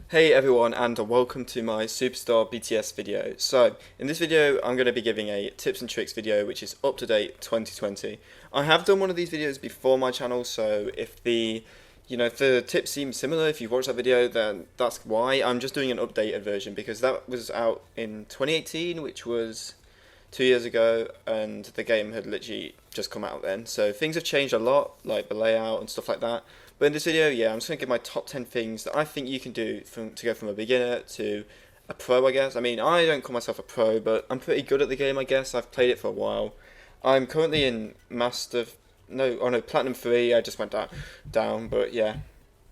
Hey everyone, and welcome to my Superstar BTS video. So, in this video I'm going to be giving a tips and tricks video which is up to date 2020. I have done one of these videos before my channel, so if the tips seem similar, if you've watched that video, then that's why. I'm just doing an updated version because that was out in 2018, which was 2 years ago, and the game had literally just come out then. So things have changed a lot, like the layout and stuff like that. But in this video, yeah, I'm just going to give my top 10 things that I think you can do to go from a beginner to a pro, I guess. I mean, I don't call myself a pro, but I'm pretty good at the game, I guess. I've played it for a while. I'm currently in Platinum 3. I just went down, but yeah,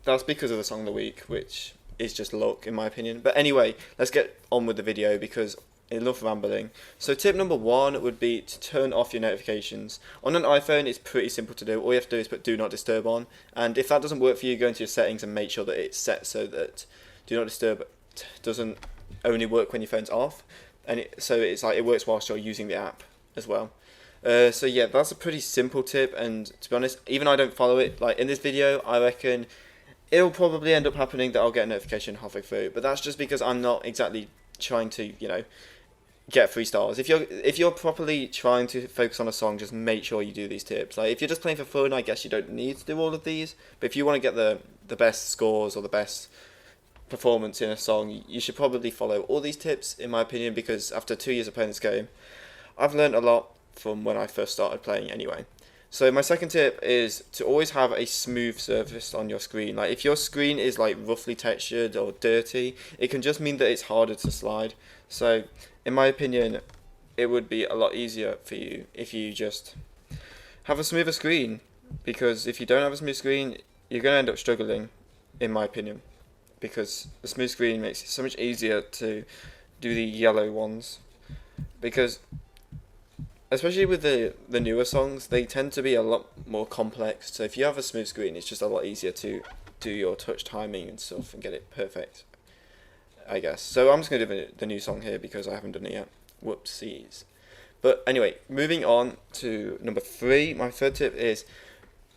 that's because of the Song of the Week, which is just luck, in my opinion. But anyway, let's get on with the video because enough rambling. So tip number 1 would be to turn off your notifications. On an iPhone, it's pretty simple to do. All you have to do is put do not disturb on, and if that doesn't work for you, go into your settings and make sure that it's set so that do not disturb doesn't only work when your phone's off, and so it's like it works whilst you're using the app as well. So yeah, that's a pretty simple tip, and to be honest, even I don't follow it. Like in this video, I reckon it'll probably end up happening that I'll get a notification halfway through, but that's just because I'm not exactly trying to, get 3 stars. If you're properly trying to focus on a song, just make sure you do these tips. Like if you're just playing for fun, I guess you don't need to do all of these. But if you want to get the best scores or the best performance in a song, you should probably follow all these tips, in my opinion, because after 2 years of playing this game, I've learned a lot from when I first started playing anyway. So my second tip is to always have a smooth surface on your screen. Like if your screen is like roughly textured or dirty, it can just mean that it's harder to slide. So in my opinion, it would be a lot easier for you if you just have a smoother screen, because if you don't have a smooth screen, you're going to end up struggling, in my opinion, because the smooth screen makes it so much easier to do the yellow ones, because especially with the newer songs, they tend to be a lot more complex. So if you have a smooth screen, it's just a lot easier to do your touch timing and stuff and get it perfect, I guess. So I'm just going to do the new song here because I haven't done it yet. Whoopsies. But anyway, moving on to number 3, my third tip is,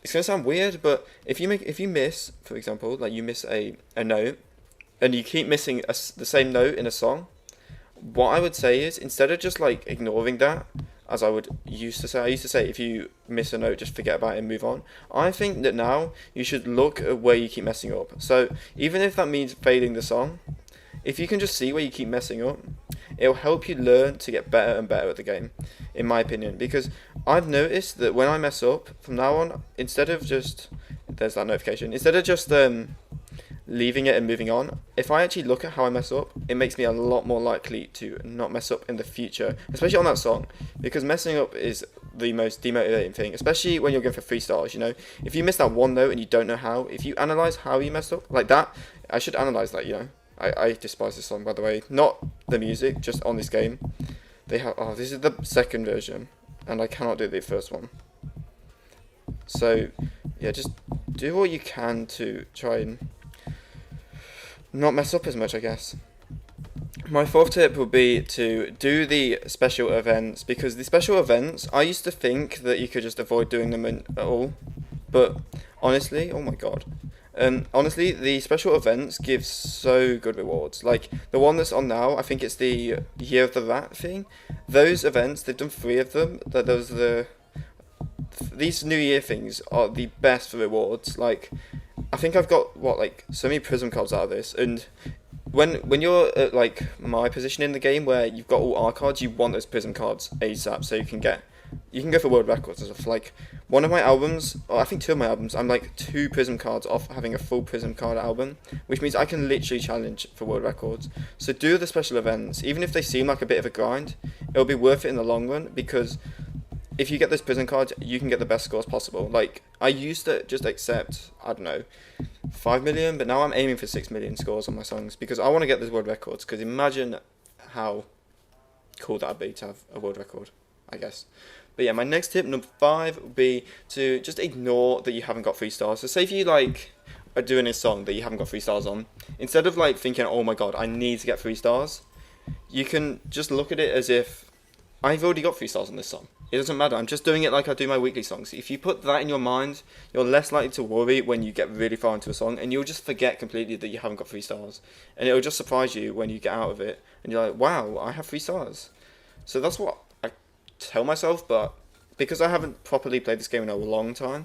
it's going to sound weird, but if you miss, for example, like you miss a note, and you keep missing the same note in a song, what I would say is, instead of just like ignoring that, as I used to say, if you miss a note, just forget about it and move on. I think that now you should look at where you keep messing up. So even if that means failing the song, if you can just see where you keep messing up, it'll help you learn to get better and better at the game, in my opinion. Because I've noticed that when I mess up, from now on, instead of just leaving it and moving on, if I actually look at how I mess up, it makes me a lot more likely to not mess up in the future, especially on that song, because messing up is the most demotivating thing, especially when you're going for 3 stars. If you miss that one note and you don't know how, if you analyze how you messed up like that, I should analyze that. I despise this song, by the way, not the music, just on this game. They have this is the second version, and I cannot do the first one. So yeah, just do what you can to try and not mess up as much, I guess. My 4th tip would be to do the special events, because the special events, I used to think that you could just avoid doing them at all, but honestly, oh my god, honestly, the special events give so good rewards. Like the one that's on now, I think it's the Year of the Rat thing. Those events, they've done 3 of them. These New Year things are the best for rewards. Like, I think I've got so many prism cards out of this, and when you're at like my position in the game where you've got all R cards, you want those prism cards ASAP so you can go for world records and stuff. Like one of my albums, or I think 2 of my albums, I'm like 2 prism cards off having a full prism card album, which means I can literally challenge for world records. So do the special events, even if they seem like a bit of a grind, it'll be worth it in the long run, because if you get those prison cards, you can get the best scores possible. Like, I used to just accept, 5 million, but now I'm aiming for 6 million scores on my songs, because I want to get those world records, because imagine how cool that would be to have a world record, I guess. But yeah, my next tip, number 5, would be to just ignore that you haven't got 3 stars. So say if you, are doing a song that you haven't got 3 stars on, instead of, thinking, oh my god, I need to get 3 stars, you can just look at it as if, I've already got 3 stars on this song. It doesn't matter. I'm just doing it like I do my weekly songs. If you put that in your mind, you're less likely to worry when you get really far into a song, and you'll just forget completely that you haven't got 3 stars. And it'll just surprise you when you get out of it, and you're like, wow, I have 3 stars. So that's what I tell myself, but because I haven't properly played this game in a long time,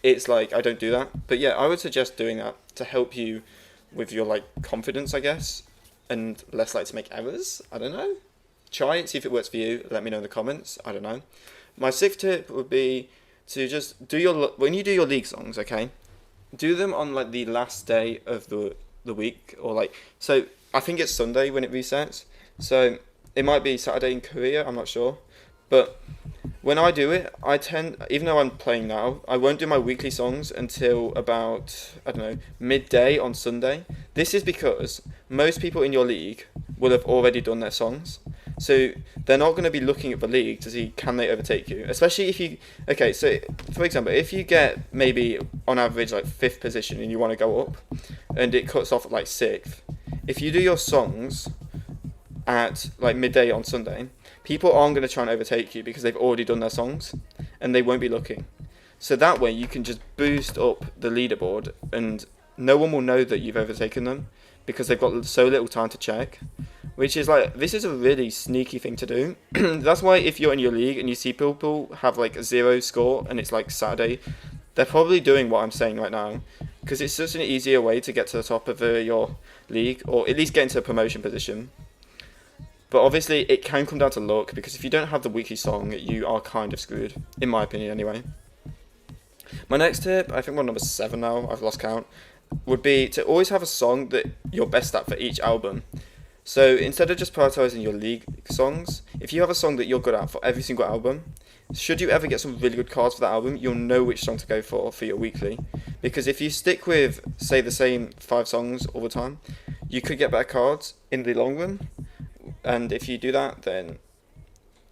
it's like I don't do that. But yeah, I would suggest doing that to help you with your like confidence, I guess, and less likely to make errors. I don't know. Try it, see if it works for you. Let me know in the comments. I don't know. My 6th tip would be to just do when you do your league songs, okay, do them on like the last day of the week, or like, so I think it's Sunday when it resets. So it might be Saturday in Korea, I'm not sure. But when I do it, I tend, even though I'm playing now, I won't do my weekly songs until about, I don't know, midday on Sunday. This is because most people in your league will have already done their songs. So they're not going to be looking at the league to see can they overtake you. Especially if you, okay, so for example, if you get maybe on average like 5th position and you want to go up and it cuts off at like 6th, if you do your songs at like midday on Sunday, people aren't going to try and overtake you because they've already done their songs and they won't be looking. So that way you can just boost up the leaderboard and no one will know that you've overtaken them because they've got so little time to check. Which is like, this is a really sneaky thing to do. That's why if you're in your league and you see people have like a 0 score and it's like Saturday, they're probably doing what I'm saying right now. Because it's such an easier way to get to the top of your league, or at least get into a promotion position. But obviously it can come down to luck, because if you don't have the weekly song, you are kind of screwed. In my opinion anyway. My next tip, I think we're on number 7 now, I've lost count, would be to always have a song that you're best at for each album. So instead of just prioritizing your league songs, if you have a song that you're good at for every single album, should you ever get some really good cards for that album, you'll know which song to go for your weekly. Because if you stick with, say, the same 5 songs all the time, you could get better cards in the long run. And if you do that, then,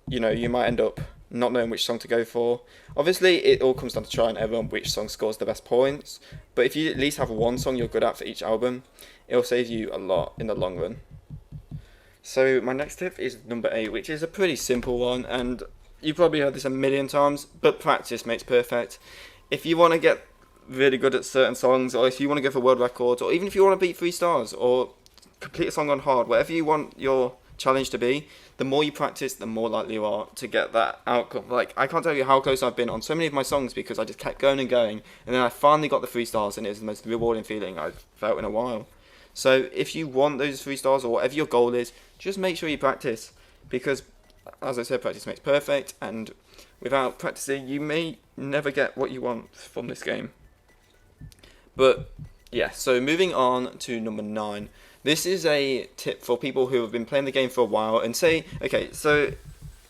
you know, you might end up not knowing which song to go for. Obviously, it all comes down to trial and error on which song scores the best points. But if you at least have one song you're good at for each album, it'll save you a lot in the long run. So my next tip is number 8, which is a pretty simple one, and you've probably heard this a million times, but practice makes perfect. If you want to get really good at certain songs, or if you want to go for world records, or even if you want to beat 3 stars, or complete a song on hard, whatever you want your challenge to be, the more you practice, the more likely you are to get that outcome. Like, I can't tell you how close I've been on so many of my songs because I just kept going and going, and then I finally got the 3 stars, and it was the most rewarding feeling I've felt in a while. So if you want those 3 stars, or whatever your goal is, just make sure you practice, because, as I said, practice makes perfect, and without practicing, you may never get what you want from this game. But, yeah, so moving on to number 9. This is a tip for people who have been playing the game for a while, and say, okay, so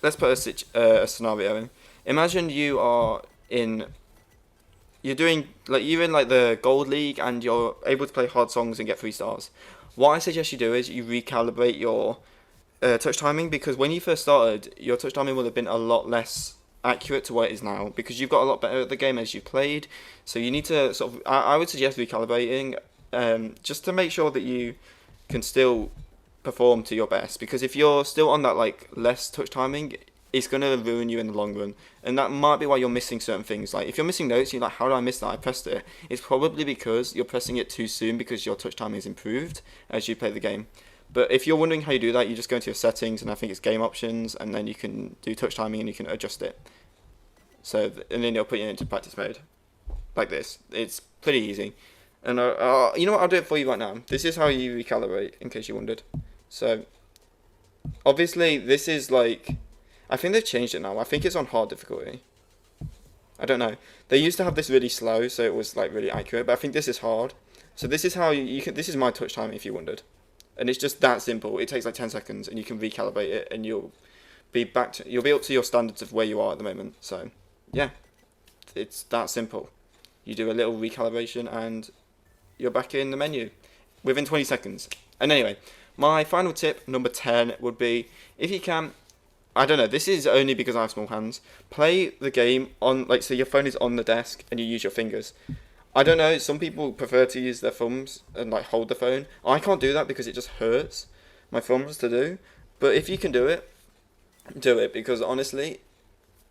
let's put a scenario in. Imagine you're in like the gold league and you're able to play hard songs and get 3 stars. What I suggest you do is you recalibrate your touch timing, because when you first started, your touch timing would have been a lot less accurate to what it is now, because you've got a lot better at the game as you played. So you need to sort of, I would suggest recalibrating, just to make sure that you can still perform to your best, because if you're still on that like less touch timing, it's going to ruin you in the long run. And that might be why you're missing certain things. Like, if you're missing notes, you're like, how did I miss that? I pressed it. It's probably because you're pressing it too soon, because your touch timing is improved as you play the game. But if you're wondering how you do that, you just go into your settings, and I think it's game options, and then you can do touch timing and you can adjust it. So, and then it'll put you into practice mode. Like this. It's pretty easy. And you know what, I'll do it for you right now. This is how you recalibrate, in case you wondered. So, obviously, this is like, I think they've changed it now. I think it's on hard difficulty. I don't know. They used to have this really slow, so it was like really accurate, but I think this is hard. So this is how you can, this is my touch timing, if you wondered. And it's just that simple. It takes like 10 seconds, and you can recalibrate it, and you'll be up to your standards of where you are at the moment. So, yeah, it's that simple. You do a little recalibration, and you're back in the menu within 20 seconds. And anyway, my final tip, number 10, would be, if you can, I don't know, this is only because I have small hands, play the game on, like, so your phone is on the desk and you use your fingers. I don't know, some people prefer to use their thumbs and like hold the phone. I can't do that because it just hurts my thumbs to do. But if you can do it, because honestly,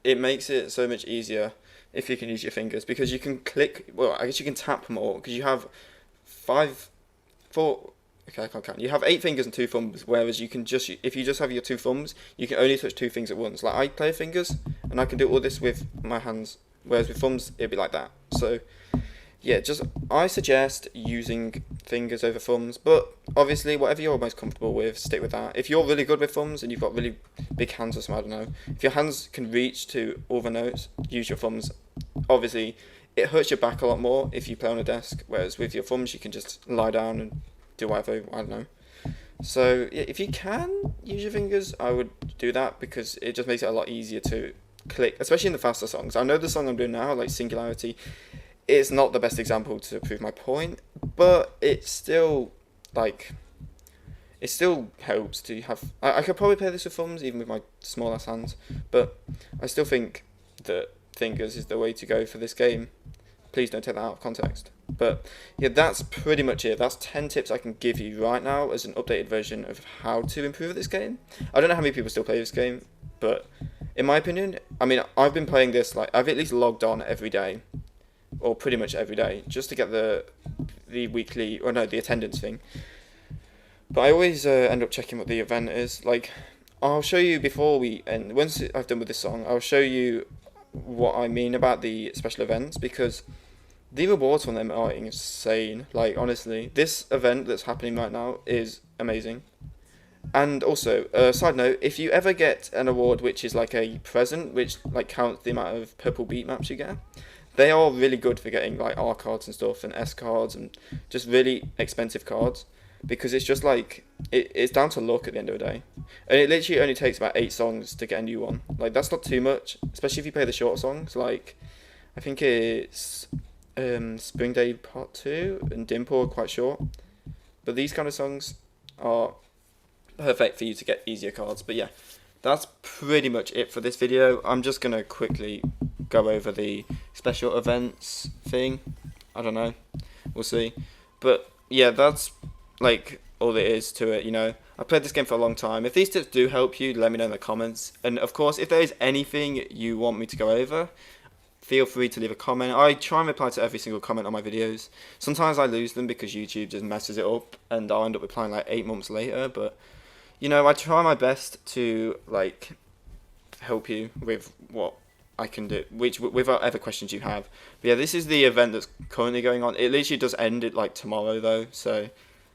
it makes it so much easier if you can use your fingers, because you can click, well, I guess you can tap more, because you have okay, I can't count. You have 8 fingers and 2 thumbs, whereas you can just, if you just have your 2 thumbs, you can only touch 2 things at once. Like, I play fingers, and I can do all this with my hands, whereas with thumbs, it'd be like that. So, yeah, I suggest using fingers over thumbs, but obviously, whatever you're most comfortable with, stick with that. If you're really good with thumbs, and you've got really big hands or something, I don't know, if your hands can reach to all the notes, use your thumbs. Obviously, it hurts your back a lot more if you play on a desk, whereas with your thumbs, you can just lie down and do whatever, I don't know. So yeah, if you can use your fingers, I would do that, because it just makes it a lot easier to click, especially in the faster songs. I know the song I'm doing now, like Singularity, it's not the best example to prove my point, but it's still, like, it still helps to have, I could probably play this with thumbs, even with my small ass hands, but I still think that fingers is the way to go for this game. Please don't take that out of context. But yeah, that's pretty much it. That's 10 tips I can give you right now as an updated version of how to improve at this game. I don't know how many people still play this game, but in my opinion, I mean, I've been playing this, like, I've at least logged on every day, or pretty much every day, just to get the weekly, or no, the attendance thing. But I always end up checking what the event is. Like, I'll show you before we end, once I've done with this song, I'll show you what I mean about the special events, because the rewards from them are insane. Like, honestly, this event that's happening right now is amazing. And also, side note, if you ever get an award which is like a present, which like counts the amount of purple beat maps you get, they are really good for getting like R cards and stuff, and S cards, and just really expensive cards, because it's just like, it's down to luck at the end of the day. And it literally only takes about 8 songs to get a new one. Like, that's not too much, especially if you play the short songs. Like, I think it's Spring Day Part 2 and Dimple are quite short. But these kind of songs are perfect for you to get easier cards. But yeah, that's pretty much it for this video. I'm just going to quickly go over the special events thing. I don't know. We'll see. But yeah, that's like all there is to it, you know. I've played this game for a long time. If these tips do help you, let me know in the comments. And of course, if there is anything you want me to go over, feel free to leave a comment. I try and reply to every single comment on my videos. Sometimes I lose them because YouTube just messes it up, and I'll end up replying like 8 months later. But, you know, I try my best to, like, help you with what I can do, with whatever questions you have. But yeah, this is the event that's currently going on. It literally does end it like tomorrow though, so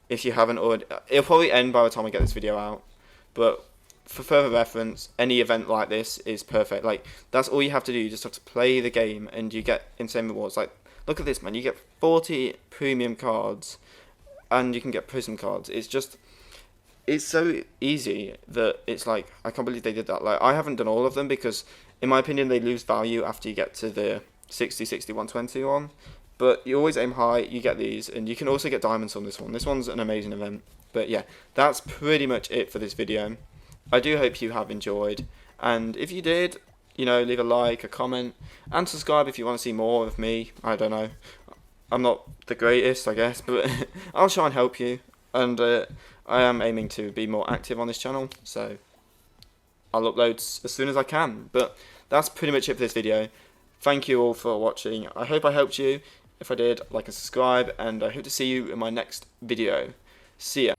if you haven't already, it'll probably end by the time I get this video out. But for further reference, any event like this is perfect. Like, that's all you have to do. You just have to play the game and you get insane rewards. Like, look at this, man. You get 40 premium cards and you can get prism cards. It's just, it's so easy that it's like, I can't believe they did that. Like, I haven't done all of them because, in my opinion, they lose value after you get to the 60, 60, 120 one. But you always aim high, you get these, and you can also get diamonds on this one. This one's an amazing event. But yeah, that's pretty much it for this video. I do hope you have enjoyed, and if you did, you know, leave a like, a comment, and subscribe if you want to see more of me. I don't know. I'm not the greatest, I guess, but I'll try and help you, and I am aiming to be more active on this channel, so I'll upload as soon as I can. But that's pretty much it for this video. Thank you all for watching. I hope I helped you. If I did, like and subscribe, and I hope to see you in my next video. See ya.